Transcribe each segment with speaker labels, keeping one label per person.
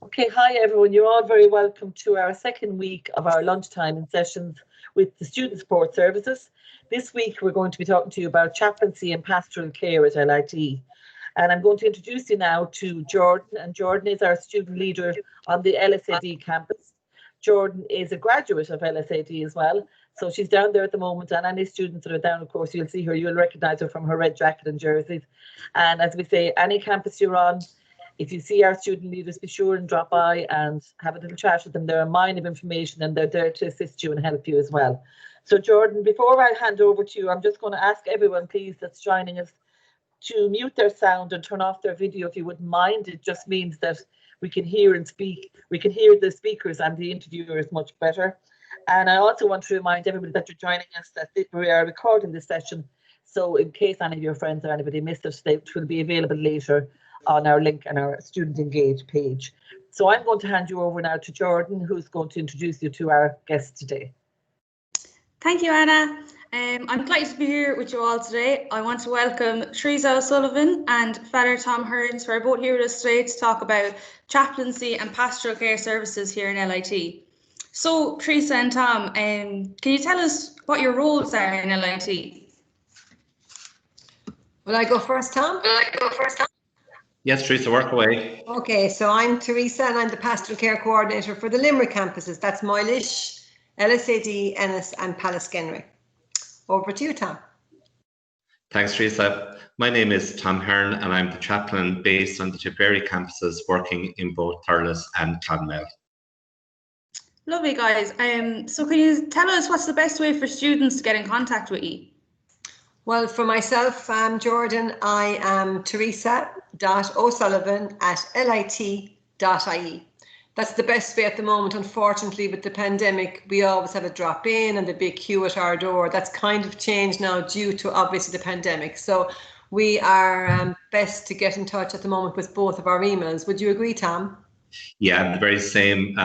Speaker 1: Okay, hi everyone. You're all very welcome to our second week of our lunchtime in sessions with the Student Support Services. This week we're going to be talking to you about chaplaincy and pastoral care at LIT. And I'm going to introduce you now to Jordan, and Jordan is our student leader on the LSAD campus. Jordan is a graduate of LSAD as well, so she's down there at the moment, and any students that are down, of course, you'll see her, you'll recognise her from her red jacket and jerseys. And as we say, any campus you're on, if you see our student leaders, be sure and drop by and have a little chat with them. They're a mine of information and they're there to assist you and help you as well. So Jordan, before I hand over to you, I'm just going to ask everyone, please, that's joining us to mute their sound and turn off their video if you wouldn't mind. It just means that we can hear and speak. We can hear the speakers and the interviewers much better. And I also want to remind everybody that you're joining us that we are recording this session. So in case any of your friends or anybody missed it, it will be available later on our link and our Student Engage page. So I'm going to hand you over now to Jordan, who's going to introduce you to our guest today.
Speaker 2: Thank you, Anna. I'm delighted to be here with you all today. I want to welcome Teresa O'Sullivan and Father Tom Hearns, who are both here with us today to talk about chaplaincy and pastoral care services here in LIT. So, Teresa and Tom, can you tell us what your roles are in LIT?
Speaker 3: Will I go first, Tom?
Speaker 4: Yes, Teresa, work away.
Speaker 3: Okay, so I'm Teresa and I'm the Pastoral Care Coordinator for the Limerick campuses. That's Moylish, LSAD, Ennis and Pallaskenry. Over to you, Tom.
Speaker 4: Thanks, Teresa. My name is Tom Hearn and I'm the chaplain based on the Tipperary campuses, working in both Thurles and Clonmel.
Speaker 2: Lovely, guys. So can you tell us what's the best way for students to get in contact with you?
Speaker 3: Well, for myself, Jordan, I am teresa.o'sullivan@lit.ie. That's the best way at the moment. Unfortunately, with the pandemic, we always have a drop in and the big queue at our door. That's kind of changed now due to obviously the pandemic. So we are best to get in touch at the moment with both of our emails. Would you agree, Tom?
Speaker 4: Yeah, the very same.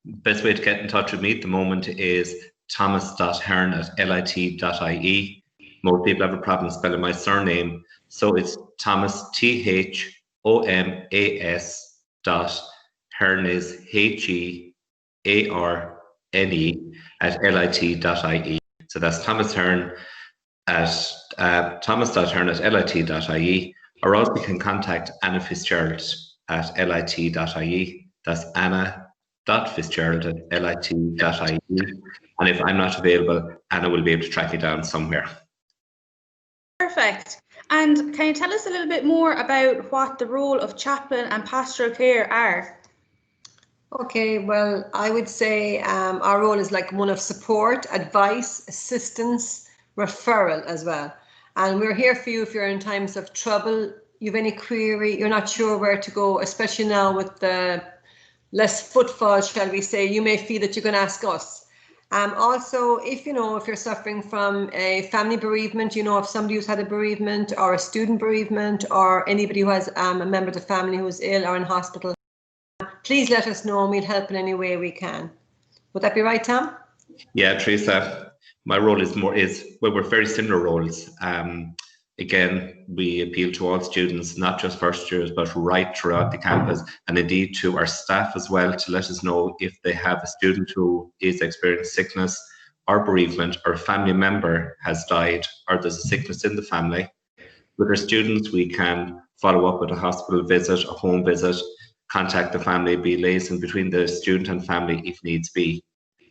Speaker 4: Best way to get in touch with me at the moment is thomas.hearn@lit.ie. Most people have a problem spelling my surname, so it's Thomas, THOMAS Hearn is HEARNE@lit.ie. So that's Thomas Hearn at thomas.hearn@lit.ie, or else you can contact Anna Fitzgerald at lit.ie. That's anna.fitzgerald@lit.ie. And if I'm not available, Anna will be able to track you down somewhere.
Speaker 2: Perfect. And can you tell us a little bit more about what the role of chaplain and pastoral care are?
Speaker 3: Okay, well, I would say our role is like one of support, advice, assistance, referral as well. And we're here for you if you're in times of trouble, you have any query, you're not sure where to go, especially now with the less footfall, shall we say, you may feel that you can ask us. Also, if you're suffering from a family bereavement, if somebody who's had a bereavement or a student bereavement or anybody who has a member of the family who's ill or in hospital, please let us know and we'll help in any way we can. Would that be right, Tom?
Speaker 4: Yeah, Teresa, my role we're very similar roles. Again, we appeal to all students, not just first years, but right throughout the campus, and indeed to our staff as well, to let us know if they have a student who is experiencing sickness or bereavement, or a family member has died, or there's a sickness in the family. With our students, we can follow up with a hospital visit, a home visit, contact the family, be liaison between the student and family if needs be.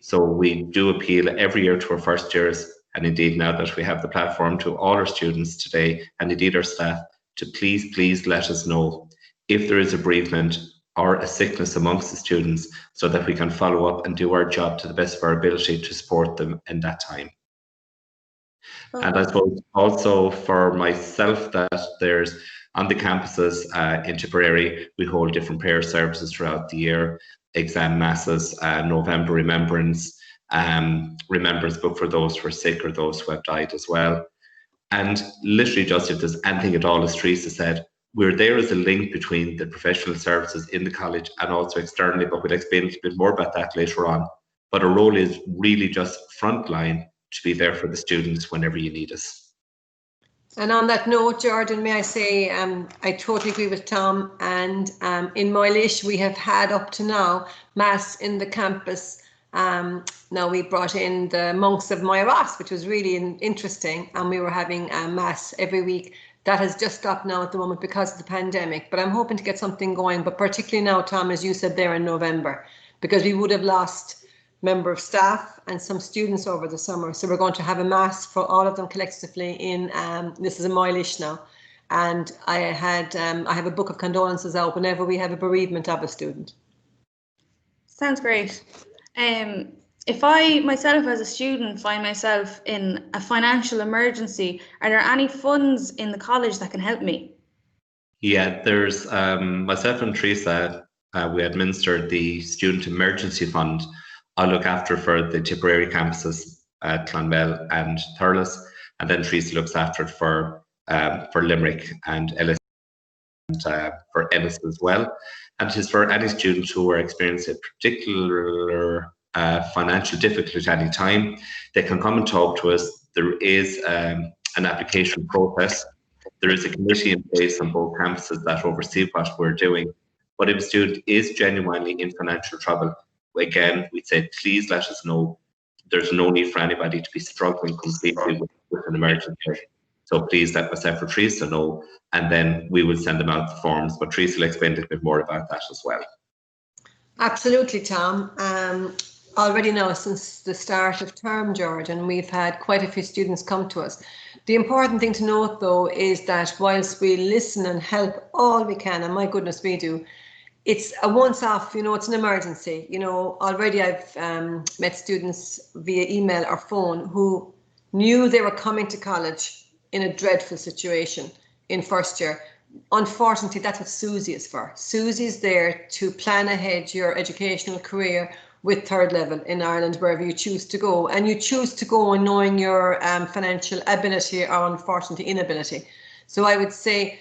Speaker 4: So we do appeal every year to our first years, and indeed now that we have the platform, to all our students today, and indeed our staff, to please let us know if there is a bereavement or a sickness amongst the students, so that we can follow up and do our job to the best of our ability to support them in that time. And I suppose also for myself, that there's on the campuses in Tipperary, we hold different prayer services throughout the year, exam masses, November remembrance book for those who are sick or those who have died as well. And literally just if there's anything at all, as Teresa said, we're there as a link between the professional services in the college and also externally, but we'll explain a little bit more about that later on. But our role is really just frontline, to be there for the students whenever you need us.
Speaker 3: And on that note, Jordan, may I say I totally agree with Tom. And in Moylish, we have had up to now Mass in the campus. Now we brought in the monks of Moyross, which was really interesting. And we were having Mass every week. That has just stopped now at the moment because of the pandemic. But I'm hoping to get something going. But particularly now, Tom, as you said there in November, because we would have lost member of staff and some students over the summer. So we're going to have a Mass for all of them collectively in, this is in Moylish now. And I have a book of condolences out whenever we have a bereavement of a student.
Speaker 2: Sounds great. If I myself as a student find myself in a financial emergency, are there any funds in the college that can help me?
Speaker 4: Yeah, there's myself and Teresa, we administer the Student Emergency Fund. I look after for the Tipperary campuses at Clonmel and Thurles, and then Teresa looks after it for Limerick and Ellis and for Ennis as well. And it is for any student who are experiencing a particular financial difficulty at any time. They can come and talk to us. There is an application process. There is a committee in place on both campuses that oversee what we're doing. But if a student is genuinely in financial trouble, again, we'd say, please let us know. There's no need for anybody to be struggling completely with an emergency. So please let myself or Teresa know, and then we will send them out the forms. But Teresa will explain a little bit more about that as well.
Speaker 3: Absolutely, Tom. Already now, since the start of term, Jordan, we've had quite a few students come to us. The important thing to note, though, is that whilst we listen and help all we can, and my goodness, we do, it's a once-off, it's an emergency. Already I've met students via email or phone who knew they were coming to college in a dreadful situation in first year. Unfortunately, that's what Susie is for. Susie's there to plan ahead your educational career with third level in Ireland, wherever you choose to go. And you choose to go knowing your financial ability or unfortunately inability. So I would say,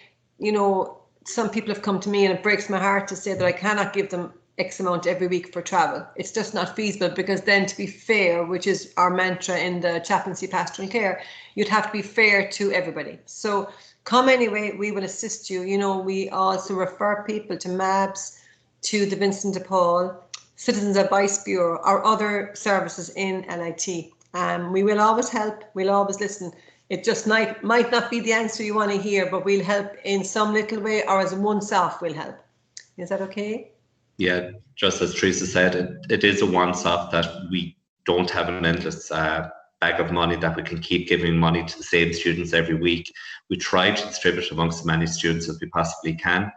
Speaker 3: some people have come to me and it breaks my heart to say that I cannot give them X amount every week for travel. It's just not feasible, because then, to be fair, which is our mantra in the Chaplaincy Pastoral Care, you'd have to be fair to everybody. So come anyway, we will assist you. We also refer people to MABS, to the Vincent de Paul, Citizens Advice Bureau, or other services in LIT. We will always help, we'll always listen. It just might not be the answer you want to hear, but we'll help in some little way, or as a once-off we'll help. Is that okay?
Speaker 4: Yeah, just as Teresa said, it is a once-off, that we don't have an endless bag of money that we can keep giving money to the same students every week. We try to distribute amongst as many students as we possibly can.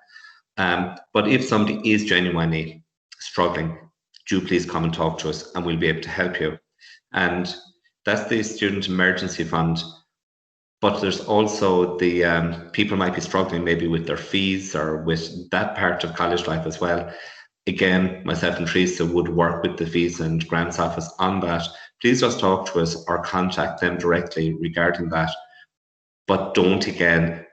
Speaker 4: But if somebody is genuinely struggling, do please come and talk to us and we'll be able to help you. And that's the Student Emergency Fund. But there's also the people might be struggling maybe with their fees or with that part of college life as well. Again, myself and Teresa would work with the Fees and Grants Office on that. Please just talk to us or contact them directly regarding that. But don't, again,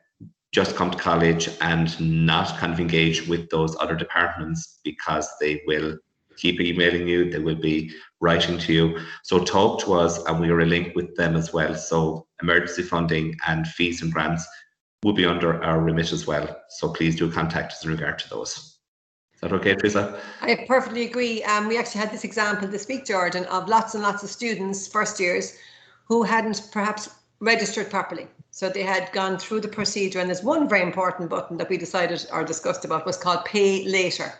Speaker 4: just come to college and not kind of engage with those other departments, because they will keep emailing you, they will be writing to you. So talk to us and we are a link with them as well. So emergency funding and fees and grants will be under our remit as well. So please do contact us in regard to those. Is that okay, Teresa?
Speaker 3: I perfectly agree. We actually had this example this week, Jordan, of lots and lots of students, first years, who hadn't perhaps registered properly. So they had gone through the procedure, and there's one very important button that we decided or discussed about was called Pay Later.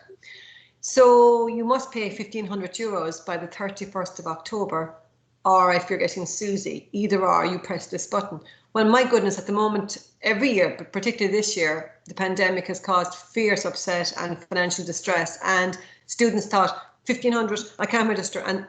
Speaker 3: So you must pay €1,500 by the 31st of October, or if you're getting Susie, either or, you press this button. Well, my goodness, at the moment, every year, but particularly this year, the pandemic has caused fierce upset and financial distress, and students thought, 1,500, I can't register. And,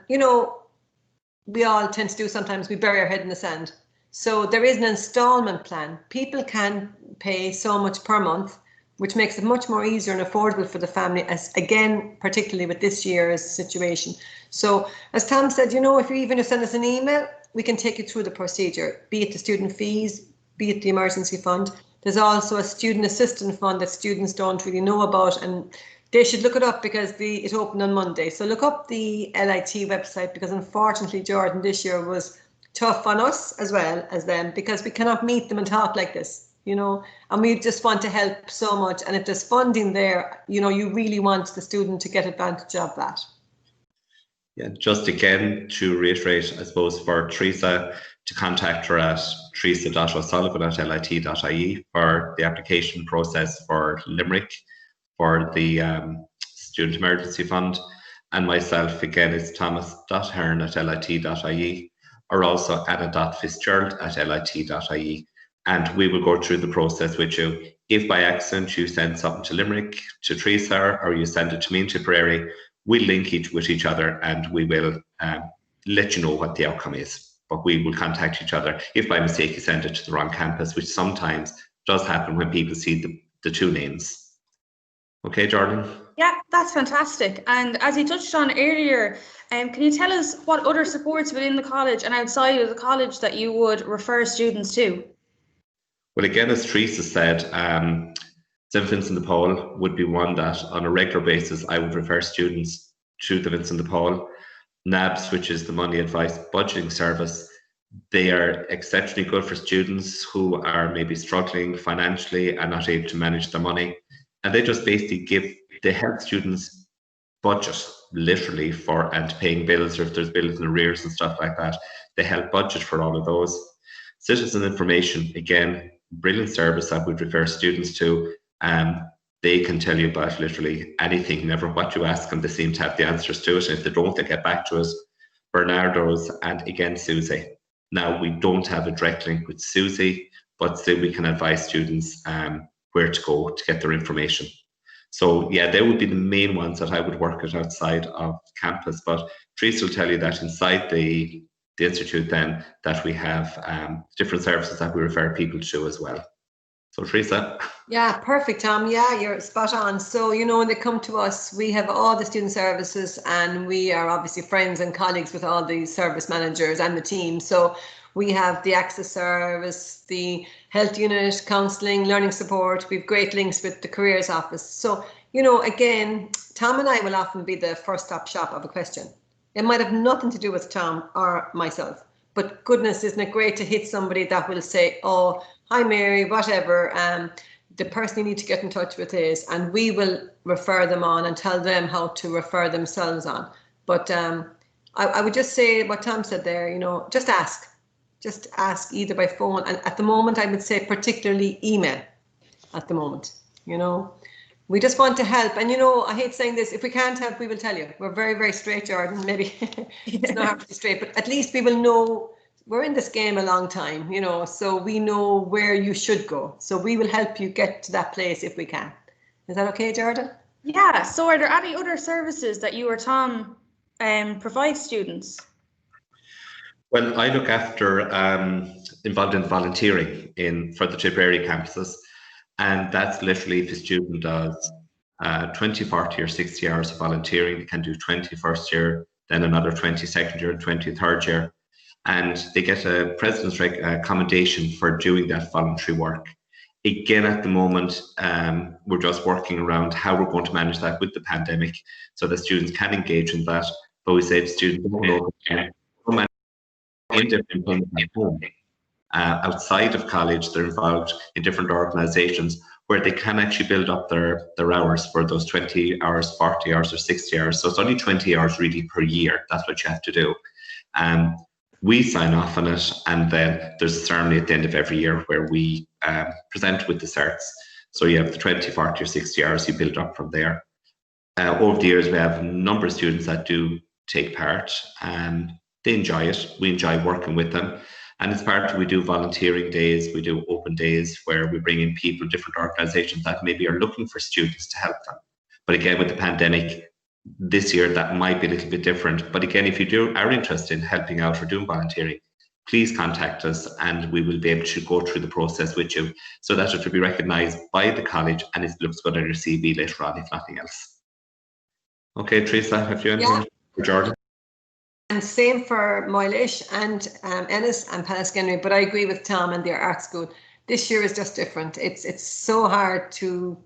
Speaker 3: we all tend to do sometimes, we bury our head in the sand. So there is an installment plan. People can pay so much per month, which makes it much more easier and affordable for the family, as again, particularly with this year's situation. So as Tom said, if you even send us an email, we can take you through the procedure, be it the student fees, be it the emergency fund. There's also a student assistance fund that students don't really know about, and they should look it up because it opened on Monday. So look up the LIT website, because unfortunately, Jordan, this year was tough on us as well as them, because we cannot meet them and talk like this, you know, and we just want to help so much. And if there's funding there, you know, you really want the student to get advantage of that.
Speaker 4: Yeah, just again to reiterate, I suppose for Teresa, to contact her at teresa.o'sullivan@lit.ie for the application process for Limerick for the Student Emergency Fund, and myself again is thomas.hearn@lit.ie, or also anna.fitzgerald@lit.ie, and we will go through the process with you. If by accident you send something to Limerick, to Teresa, or you send it to me in Tipperary, we'll link with each other, and we will let you know what the outcome is. But we will contact each other if by mistake you send it to the wrong campus, which sometimes does happen when people see the two names. Okay, Jordan?
Speaker 2: Yeah, that's fantastic. And as you touched on earlier, can you tell us what other supports within the college and outside of the college that you would refer students to?
Speaker 4: Well, again, as Teresa said, St. Vincent de Paul would be one that on a regular basis I would refer students to the Vincent de Paul. NABS, which is the Money Advice Budgeting Service, they are exceptionally good for students who are maybe struggling financially and not able to manage their money. And they just basically they help students budget literally for and paying bills, or if there's bills in arrears and stuff like that, they help budget for all of those. Citizen Information, again, brilliant service that we'd refer students to. They can tell you about literally anything, never what you ask them, they seem to have the answers to it. And if they don't, they get back to us. Bernardo's, and again, Susie. Now, we don't have a direct link with Susie, but still we can advise students where to go to get their information. So yeah, they would be the main ones that I would work at outside of campus. But Teresa will tell you that inside the Institute then, that we have different services that we refer people to as well. So Teresa.
Speaker 3: Yeah, perfect, Tom. Yeah, you're spot on. So, you know, when they come to us, we have all the student services, and we are obviously friends and colleagues with all the service managers and the team. So we have the access service, the health unit, counselling, learning support. We have great links with the careers office. So, you know, again, Tom and I will often be the first stop shop of a question. It might have nothing to do with Tom or myself, but goodness, isn't it great to hit somebody that will say, oh, hi Mary, whatever, the person you need to get in touch with is, and we will refer them on and tell them how to refer themselves on. But I would just say what Tom said there, you know, just ask either by phone, and at the moment I would say particularly email at the moment, you know. We just want to help, and you know, I hate saying this, if we can't help, we will tell you. We're very, very straight, Jordan. Maybe it's not hard to be straight, but at least we will know. We're in this game a long time, you know, so we know where you should go. So we will help you get to that place if we can. Is that okay, Jordan?
Speaker 2: Yeah, so are there any other services that you or Tom provide students?
Speaker 4: Well, I look after involved in volunteering for the Tipperary campuses, and that's literally if a student does 20, 40 or 60 hours of volunteering, they can do 20 first year, then another 20 second year, 20 third year. And they get a president's accommodation for doing that voluntary work. Again, at the moment, we're just working around how we're going to manage that with the pandemic so that students can engage in that. But we say to students, in different things at home. Outside of college, they're involved in different organisations where they can actually build up their hours for those 20 hours, 40 hours or 60 hours. So it's only 20 hours really per year. That's what you have to do. We sign off on it, and then there's a ceremony at the end of every year where we present with the certs. So you have the 20, 40 or 60 hours, you build up from there. Over the years, we have a number of students that do take part, and they enjoy it. We enjoy working with them. And as part of we do volunteering days, we do open days where we bring in people, different organisations that maybe are looking for students to help them. But again, with the pandemic, this year that might be a little bit different. But again, if you are interested in helping out or doing volunteering, please contact us and we will be able to go through the process with you so that it will be recognised by the college and it looks good on your CV later on, if nothing else. Okay, Teresa, have you anything for Jordan?
Speaker 3: And same for Moylish and Ennis and Palaskennary, but I agree with Tom and their art school. This year is just different. It's so hard to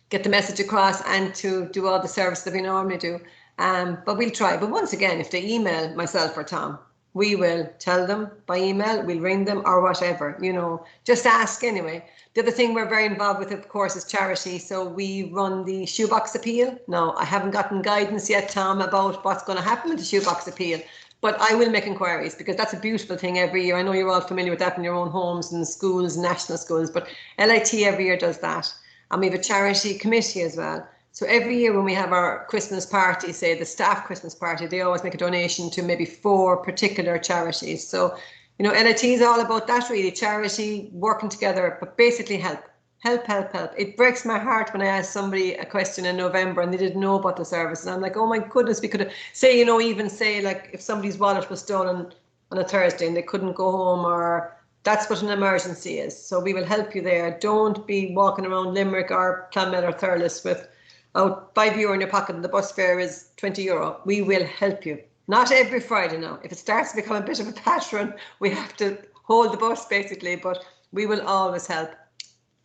Speaker 3: get the message across and to do all the service that we normally do. But we'll try. But once again, if they email myself or Tom, we will tell them by email, we'll ring them or whatever, you know, just ask anyway. The other thing we're very involved with, of course, is charity. So we run the shoebox appeal. Now, I haven't gotten guidance yet, Tom, about what's going to happen with the shoebox appeal, but I will make inquiries because that's a beautiful thing every year. I know you're all familiar with that in your own homes and schools, national schools, but LIT every year does that. And we have a charity committee as well. So every year when we have our Christmas party, say the staff Christmas party, they always make a donation to maybe 4 particular charities. So, you know, LIT is all about that really, charity, working together, but basically help. It breaks my heart when I ask somebody a question in November and they didn't know about the service. And I'm like, oh my goodness, we could have, say, you know, even say like if somebody's wallet was stolen on a Thursday and they couldn't go home, or that's what an emergency is. So we will help you there. Don't be walking around Limerick or Clonmel or Thurles with €5 in your pocket and the bus fare is €20. We will help you. Not every Friday now. If it starts to become a bit of a pattern, we have to hold the bus basically, but we will always help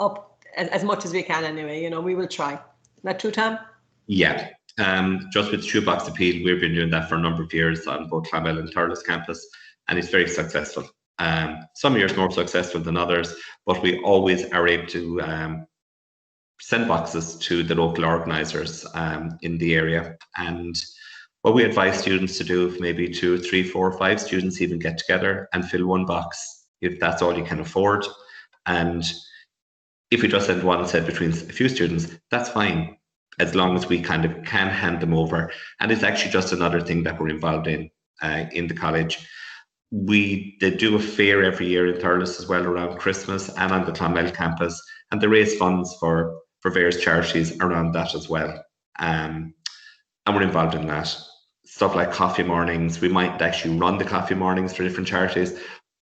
Speaker 3: up as much as we can anyway. You know, we will try. Not true, Tom?
Speaker 4: Yeah. Just with the shoebox appeal, we've been doing that for a number of years on both Clonmel and Thurles campus, and it's very successful. Some years more successful than others, but we always are able to send boxes to the local organisers in the area. And what we advise students to do, if maybe 2, 3, 4, 5 students even get together and fill one box, if that's all you can afford. And if we just send one set between a few students, that's fine, as long as we kind of can hand them over. And it's actually just another thing that we're involved in the college. They do a fair every year in Thurles as well around Christmas and on the Clonmel campus, and they raise funds for various charities around that as well. And we're involved in that. Stuff like coffee mornings, we might actually run the coffee mornings for different charities,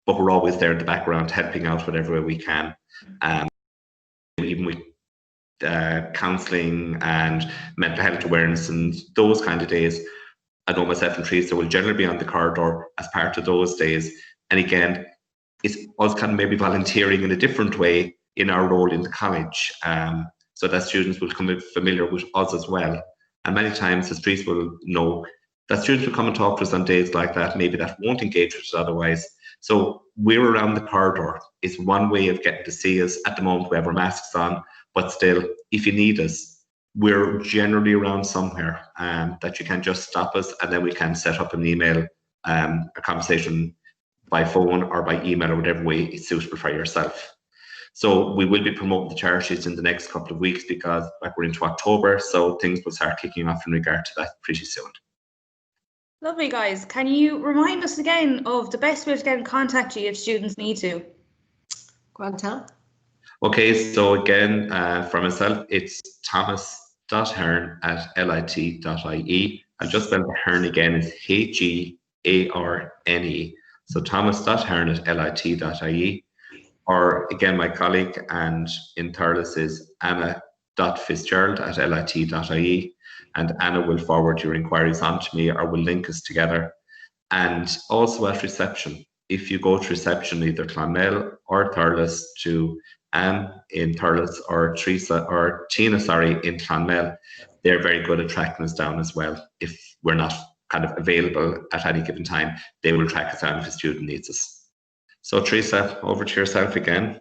Speaker 4: but we're always there in the background helping out whatever way we can. Even with counselling and mental health awareness and those kind of days, I know myself and Teresa will generally be on the corridor as part of those days. And again, it's us kind of maybe volunteering in a different way in our role in the college, so that students will become familiar with us as well. And many times, as Teresa will know, that students will come and talk to us on days like that, maybe that won't engage with us otherwise. So we're around the corridor. It's one way of getting to see us. At the moment, we have our masks on, but still, if you need us, we're generally around somewhere that you can just stop us, and then we can set up an email, a conversation by phone or by email or whatever way is suitable for yourself. So we will be promoting the charities in the next couple of weeks because like we're into October, so things will start kicking off in regard to that pretty soon.
Speaker 2: Lovely, guys. Can you remind us again of the best way to get in contact with you if students need to?
Speaker 3: Go on, Tom.
Speaker 4: Okay, so again, for myself, it's thomas.hearn@lit.ie. I'll just spell the Hearn again, is Hearne. So thomas.hearn@lit.ie. Or again, my colleague and in Thurles is anna.fitzgerald@lit.ie. And Anna will forward your inquiries on to me or will link us together. And also at reception, if you go to reception, either Clonmel or Thurles, to Anne in Thurles or Tina, in Clonmel, they're very good at tracking us down as well. If we're not kind of available at any given time, they will track us down if a student needs us. So Teresa, over to yourself again.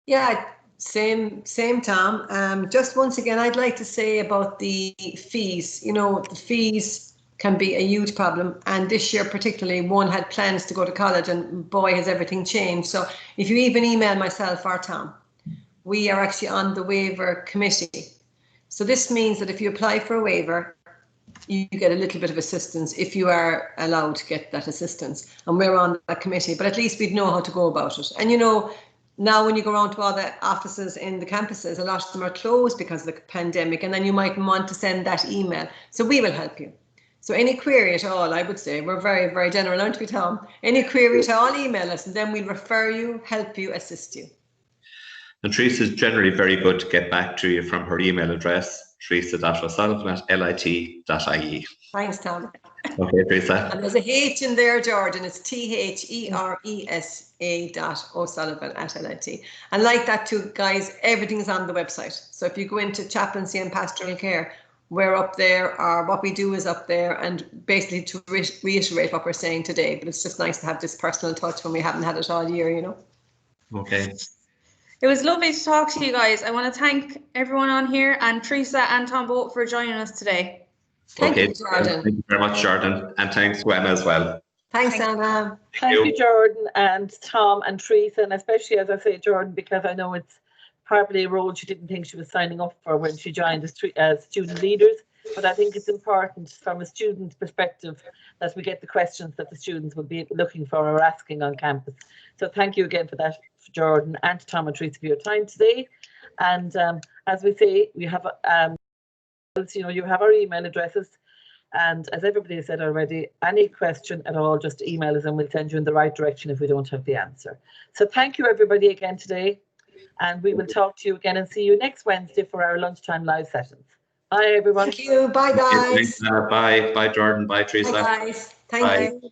Speaker 3: Yeah, same, Tom. Just once again, I'd like to say about the fees. You know, the fees can be a huge problem. And this year particularly, one had plans to go to college and boy, has everything changed. So if you even email myself or Tom, we are actually on the waiver committee. So this means that if you apply for a waiver, you get a little bit of assistance if you are allowed to get that assistance. And we're on that committee, but at least we'd know how to go about it. And you know, now when you go around to all the offices in the campuses, a lot of them are closed because of the pandemic, and then you might want to send that email. So we will help you. So any query at all, I would say, we're very, very general, aren't we, Tom? Any query at all, email us, and then we'll refer you, help you, assist you.
Speaker 4: And Teresa is generally very good to get back to you from her email address, teresa.o'sullivan@lit.ie.
Speaker 3: Thanks, Tom.
Speaker 4: Okay, Teresa.
Speaker 3: And there's a H in there, George, and it's THERESA.O'Sullivan@LIT. And like that too, guys, everything's on the website. So if you go into Chaplaincy and Pastoral Care, we're up there, or what we do is up there, and basically to reiterate what we're saying today. But it's just nice to have this personal touch when we haven't had it all year, you know.
Speaker 4: Okay.
Speaker 2: It was lovely to talk to you guys. I want to thank everyone on here, and Teresa and Tom both for joining us today.
Speaker 3: Thank
Speaker 4: Okay.
Speaker 3: you, Jordan.
Speaker 4: Thank you very much, Jordan. And thanks to Anna as well.
Speaker 3: Thanks, Anna.
Speaker 1: Thank you, Jordan and Tom and Teresa, and especially, as I say, Jordan, because I know it's probably a role she didn't think she was signing up for when she joined as student leaders. But I think it's important from a student perspective that we get the questions that the students would be looking for or asking on campus. So thank you again for that, Jordan, and to Tom and Teresa for your time today. And as we say, we have, you have our email addresses. And as everybody has said already, any question at all, just email us and we'll send you in the right direction if we don't have the answer. So thank you everybody again today. And we will talk to you again and see you next Wednesday for our lunchtime live sessions. Bye, everyone.
Speaker 3: Thank you. Bye, guys.
Speaker 4: Bye. Bye, Jordan. Bye, Teresa.
Speaker 3: Bye, guys. Thank you.